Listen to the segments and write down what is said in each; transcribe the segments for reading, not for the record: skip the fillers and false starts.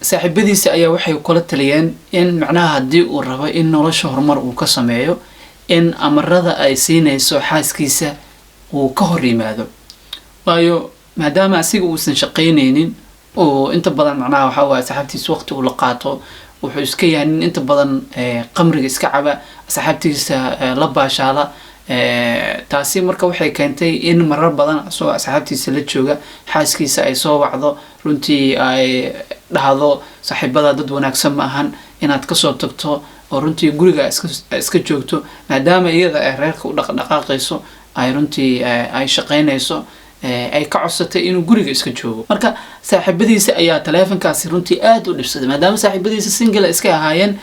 saaxiibadiisa ayaa waxay kula taliyeen in macnaha haddii uu rabo in nolosha horumar uu ka sameeyo in amarada ay siinayso xaaskiisa uu ka hor yimaado waayo maadaama asiga uusan shaqaynaynin oo inta badan macnaha waxa waa saaxiibtiisa waqti uu la qaato wuxuu iska yahay nin inta badan qamriga iska caba saaxiibtiisa la baashaala taasi marka waxay keentay in marar badan soo asxaabtiisa la jooga xaaskiisa ay soo wacdo runtii ay dhahdo saaxiibada dad wanaagsan ma ahan inaad ka soo tagto oo runtii guriga iska joogto maadaama iyada ay reerka u dhaqdhaqaaqayso ay runtii ay shaqaynayso ay ka codsatay inuu guriga iska joogo marka saaxiibadiisa ayaa taleefankaasi runtii aad u dhibsaday maadaama saaxiibadiisa single iska ahaayeen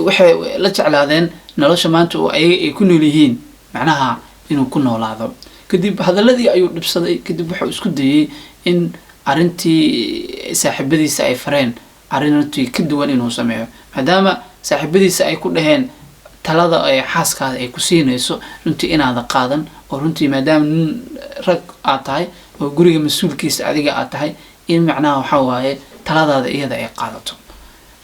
waxay la jeclaadeen nolosha maanta oo ay ku nool yihiin macnaha inuu ku noolaado kadib hadaladii ayuu dhibsaday kadib wuxuu isku dayay in arintii saaxiibadiisa ay fareen arintii ka duwan inuu sameeyo maadaama saaxiibadiisa ay ku dhaheen talada ay xaaskaada ay ku siinayso runtii inaad qaadan oo runtii maadaama nin rag aad tahay oo guriga mas'uulkiisa adiga aad tahay in macnaha waxa waaye taladaada iyada ay qaadato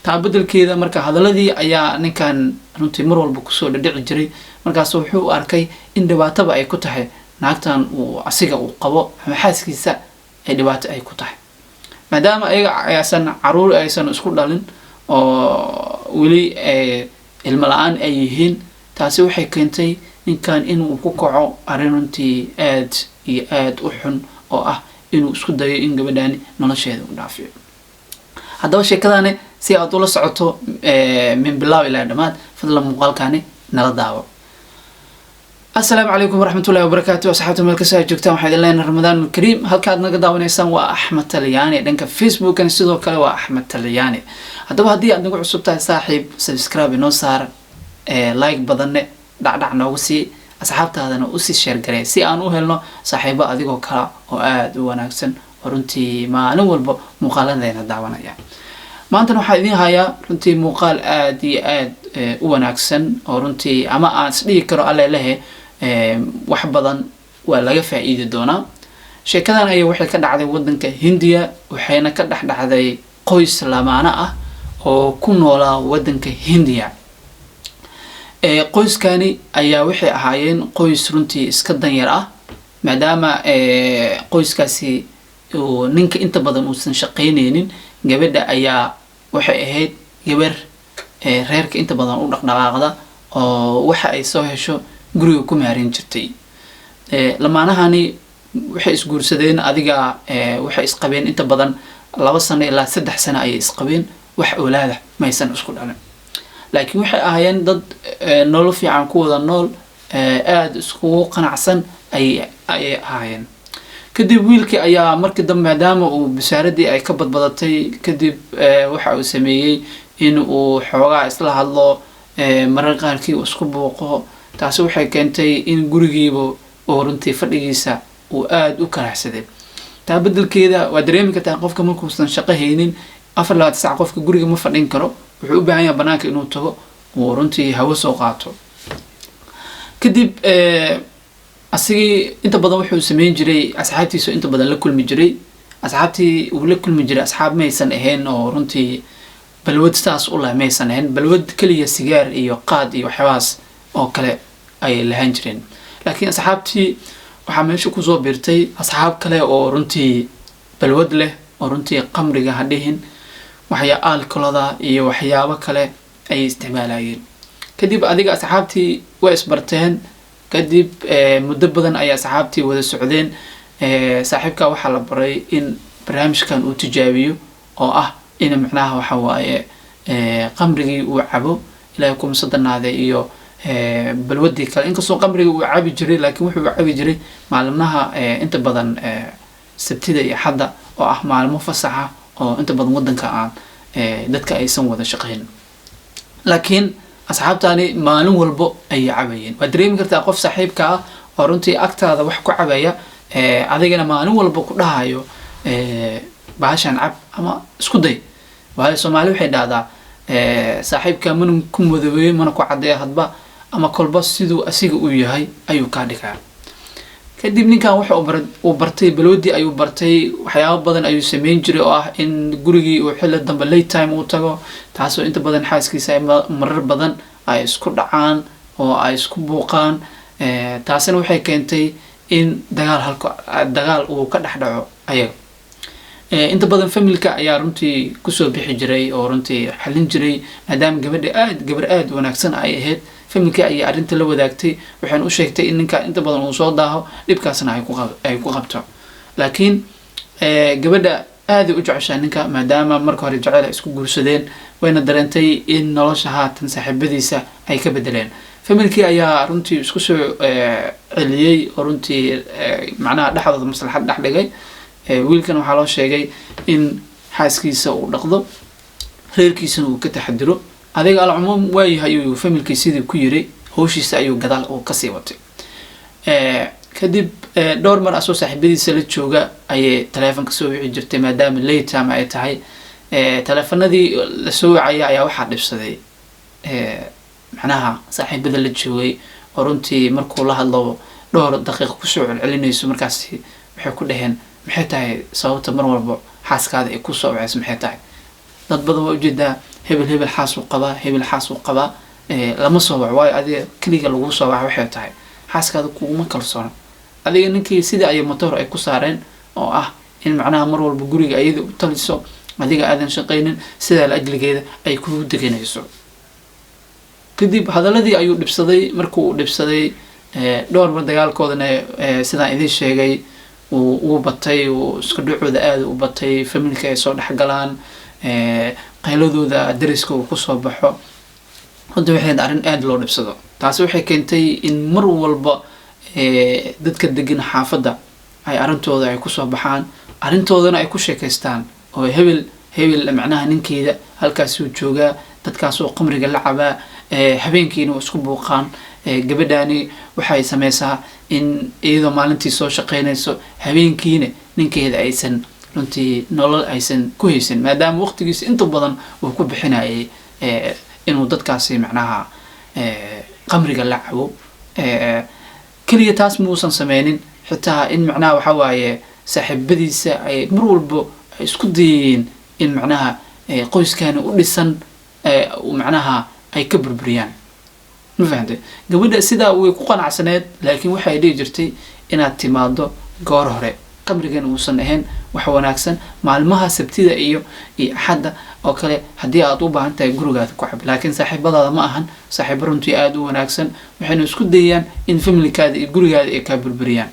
taa bedelkeeda marka hadaladii ayaa ninkan runtii mar walba kusoo dhadhici jiray markaas wuxuu arkay in dhibaataba ay ku tahay naagtan uu asiga uu qabo ama xaaskiisa ay dhibaato ay ku tahay maadaama ayaga aysan caruur aysan isku dhalin oo weli ilmo la-aan ay yihiin taasi waxay keentay ninkan inuu ku kaco arrin runtii aad iyo aad u xun oo ah inuu isku dayo in gabadhaani nolosheeda u dhaafiyo haddaba sheekadaani si aad ula socoto min bilaaw ilaa dhammaad fadlan muuqaalkaani nala daawo السلام عليكم ورحمة الله وبركاته أصحابي الملكسة جوكتان وحيد الله رمضان الكريم هل كاد نقدر ونسان وأحمد تلياني لأنك فيسبوك كان يستدعو كلا وأحمد تلياني هذا هدي عندنا عصب تاع صاحب سبسكرايب نوصار لايك بدن دع نوسي أصحاب هذا نوسي شير قري سي أنو هلنا صاحبة أديكو كلا وآد وناكسن ورنتي ما نول مقالنا ذينا دعوانا يعني ما أنت نحايدين هيا رنتي مقال آدي آد وناكسن ورنتي أما أصلي كرو على له wax badan waa laga faa'iidi doonaa sheekadan ayaa waxay ka dhacday wadanka Hindiya waxayna ka dhaxdhacday qoys lamaana ah oo ku noolaa wadanka Hindiya qoyskani ayaa waxay ahaayeen qoys runtii iska danyar ah maadaama qoyskaasi oo ninka inta badan uusan shaqaynaynin gabadha ayaa waxay ahayd gabar reerka inta badan u dhaqdhaqaaqda oo waxa ay soo hesho guriga ku maarin jirtay lamaanahani waxay isguursadeen adiga waxay isqabeen inta badan 2 sano ilaa 3 sano ay isqabeen wax awlaada ma aysan isku dhalin laakiin waxay ahaayeen dad nolol fiican ku wada nool aad isku qanacsan ay ahaayeen kadib wiilkii ayaa markii dambe maadaama uu bisaaradii ay ka badbadatay kadib waxa uu sameeyay in uu xoogaa isla hadlo marar qaarkii isku booqo taasi waxay keentay in gurigiiba oo runtii fadhigiisa uu aad u karaxsaday taa bedelkeeda waa dareemi kartaa qofka markuusan shaqo haynin 24 saac qofka guriga ma fadhin karo wuxuu u baahan yahay banaanka inuu tago oo runtii hawo soo qaato kadib asigii inta badan wuxuu sameyn jiray asxaabtiisa inta badan la kulmi jiray asxaabtii uu la kulmi jiray asxaab maysan ahayn oo runtii balwad taas u la maysan ahayn balwad kaliya sigaar iyo qaad iyo waxyaas oo kale ay lahayn jireen laakiin asxaabtii waxa meesha ku soo biirtay asxaab kale oo runtii balwad leh oo runtii qamriga hadhihin waxya alkoolada iyo waxyaabo kale ay isticmaalayeen kadib adiga asxaabtii way isbarteen kadib muddo badan ay asxaabtii wada socdeen saaxiibka waxa la baray in barnaamijkan uu tijaabiyo oo ah in macnaha waxa waaye qamrigii uu cabo ilaahay ku masadanaade iyo balwadii kale inkastoo qamriga uu cabi jiray laakiin wuxuu cabi jiray maalmaha inta badan sabtida iyo xadda oo ah maalmo fasaxa oo inta badan wadanka aan dadka aysan wada shaqeyn laakiin asxaabtani maalin walba ay cabayeen waa dareemi kartaa qof saaxiibka ah oo runtii agtaada wax ku cabaya adigana maalin walba ku dhahayo baashan cab ama isku day waayo Soomaali waxay dhahdaa saaxiibka man ku madaweey mana ku cadeeyo hadba ama kolba sidoo asiga uu yahay ayuu ka dhigaa kadib ninkan waxa uu bartay balwadi ayuu bartay waxyaabo badan ayuu sameyn jiray oo ah in gurigii uu xilli dambe late time uu tago taasoo inta badan xaaskiisa ay marar badan ay isku dhacaan oo ay isku buuqaan taasina waxay keentay in dagaal uu ka dhex dhaco ayaga inta badan familka ayaa runtii kusoo bixi jiray oo runtii xalin jiray maadaama gabar aad wanaagsan ay ahayd familka ayaa arrinta la wadaagtay waxayna u sheegtay in ninka inta badan uu soo daaho dhibkaasna ay ku qabto laakiin gabadha aad u jeceshaa ninka maadaama marka hore jecel ay isku guursadeen wayna dareentay in nolosha haatan saaxiibadiisa ay ka bedeleen familkii ayaa runtii isku soo celiyey oo runtii macnaha dhexdooda maslaxad dhex dhigay wiilkan waxaa loo sheegay in xaaskiisa uu dhaqdo reerkiisana uu ka taxadiro adiga alcumuum waayahay ayuu familkii sidii ku yiri howshiisa ayuu gadaal uu kasii watay kadib dhowr mar asoo saaxiibadiisa la jooga ayay taleefanka soo wici jirtay maadaama late time ay tahay taleefanadii la soo wicaya ayaa waxaa dhibsaday macnaha saaxiibada la joogay oo runtii markuu la hadlo dhowr daqiiqo kusoo celcelinayso markaasi waxay ku dhaheen maxay tahay sababta mar walba xaaskaada ay kusoo wacayso maxay tahay dad badan waa ujeedaa hebel xaas uu qabaa lama soo wac waayo adiga keliga lagu soo waca waxay tahay xaaskaada kuguma kalsoona adiga ninkii sidii ayay motor ay ku saareen oo ah in macnaha mar walba guriga ayada u taliso adiga aadan shaqaynin sidaa la ajligeeda ay kugu deganayso kadib hadaladii ayuu dhibsaday markuu dhibsaday dhowr mar dagaalkoodana sidaan idin sheegay uu batay uu iska dhacooda aad u batay familka ay soo dhexgalaan qayladooda dariska uu kusoo baxo runtii waxay arrin aad loo dhibsado taasi waxay keentay in mar walba dadka degan xaafadda ay arrintooda ay kusoo baxaan arrintoodana ay ku sheekaystaan oo hebel macnaha ninkeeda halkaasuu joogaa dadkaasoo qamriga la cabaa habeenkiina waa isku buuqaan gabadhaani waxay sameysaa in iyadoo maalintii soo shaqeynayso habeenkiina ninkeeda aysan runtii nolol aysan ku haysan maadaama waqtigiisa inta badan uu ku bixinayay inuu dadkaasi macnaha qamriga la cabo keliya taas muusan sameynin xitaa in macnaha waxa waaye saaxiibadiisa ay mar walba ay isku dayeen in macnaha qoyskaani u dhisan macnaha ay ka burburiyaan ma fahamtay gabadha sidaa way ku qanacsaneed laakiin waxay dhihi jirtay inaad timaado goor hore qamrigan uusan ahayn wax wanaagsan maalmaha sabtida iyo axadda oo kale haddii aad u baahan tahay gurigaada ku cab laakiin saaxiibadaada ma ahan saaxiibo runtii aad u wanaagsan waxayna isku dayayaan in familkaada iyo gurigaada ay kaa burburiyaan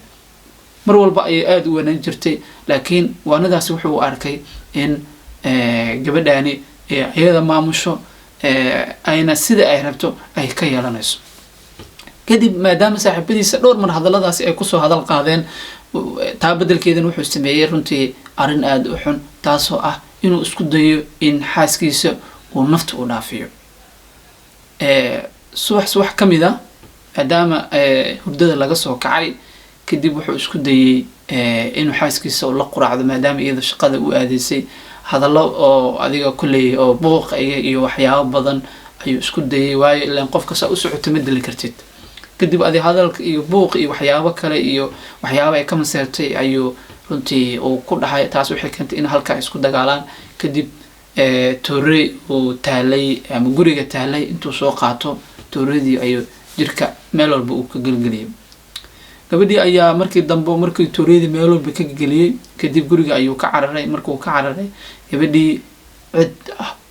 mar walba ayay aad u wanaan jirtay laakiin waanadaasi wuxuu u arkay in gabadhaani iyada maamusho ayna sida ay rabto ay ka yeelanayso kadib maadaama saaxiibadiisa dhowr mar hadalladaasi ay kusoo hadal qaadeen taa bedelkeedana wuxuu sameeyey runtii arrin aad u xun taasoo ah inuu isku dayo in xaaskiisa uu nafta u dhaafiyo subax ka mid a maadaama hurdada laga soo kacay kadib wuxuu isku dayey inuu xaaskiisa la quraacdo maadaama iyada shaqada u aadaysay hadallo oo adiga kulley oo buuq iyo waxyaabo badan ayuu isku dayay waayo ilaan qofka saa u socoto ma deli kartid kadib adi hadalka iyo buuq iyo waxyaabo kale iyo waxyaabo ay ka maseertay ayuu runtii uu ku dhahay taas waxay keentay in halkaa isku dagaalaan kadib toorey uu taalay ama guriga taalay intuu soo qaato tooradii ayuu jirka meel walba uu ka gelgeliyay gabadhii ayaa markii tooreedii meel walba ka gelgeliyay kadib guriga ayuu ka cararay markuu ka cararay gabadhii cid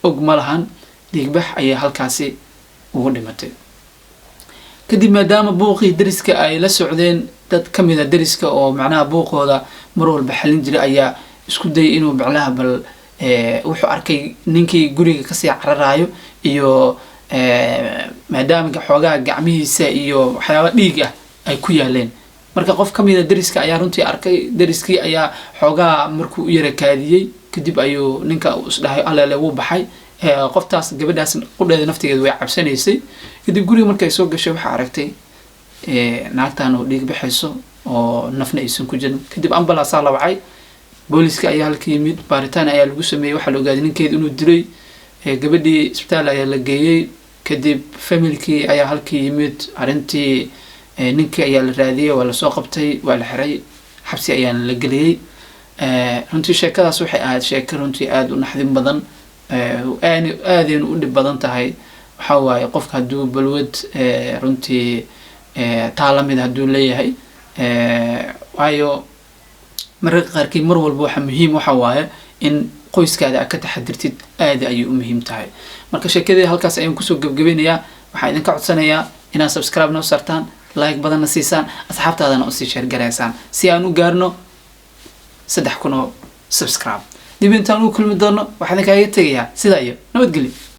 og ma lahan dhiigbax ayaa halkaasi ugu dhimatay kadib maadaama buuqii dariska ay la socdeen dad ka mid a dariska oo macnaha buuqooda mar walba xalin jiray ayaa isku dayay inuu macnaha bal wuxuu arkay ninkii guriga kasii cararayo iyo maadaama xoogaha gacmihiisa iyo waxyaaba dhiig ah ay ku yaaleen marka qof ka mid a dariska ayaa runtii arkay dariskii ayaa xoogaha markuu u yara kaadiyey kadib ayuu ninka isdhahay allele wuu baxay qoftaas gabadhaas qudheeda naftigeeda way cabsanaysay kadib guriga markay soo gashay waxaa aragtay naagtan oo dhiig baxayso oo nafna aysan ku jirin kadib ambalaasaa la wacay booliska ayaa halka yimid baaritaan ayaa lagu sameeyey waxaa la ogaaday ninkeeda inuu dilay gabadhii isbitaal ayaa la geeyey kadib familkii ayaa halka yimid arrintii ninkii ayaa la raadiyey waa lasoo qabtay waa la xiray xabsi ayaana la geliyey runtii sheekadaas waxay ahayd sheeko runtii aada u naxdin badan aadayna u dhib badan tahay waxaa waaye qofka hadduu balwad runtii taa lamid hadduu leeyahay waayo mararka qaarkii mar walba waxa muhiim waxa waaye in qoyskaada aad ka taxadirtid aada ayay u muhiim tahay marka sheekadii halkaas ayaan kusoo gebgabeynayaa waxaan idinka codsanayaa inaad subscribe noo sartaan like badanna siisaan asxaabtaadana usii share garaysaan si aan u gaarno 3,000 subscribe dib intaan u kulmi doono waxaan idinkaga tegayaa sidaa iyo nabadgelyo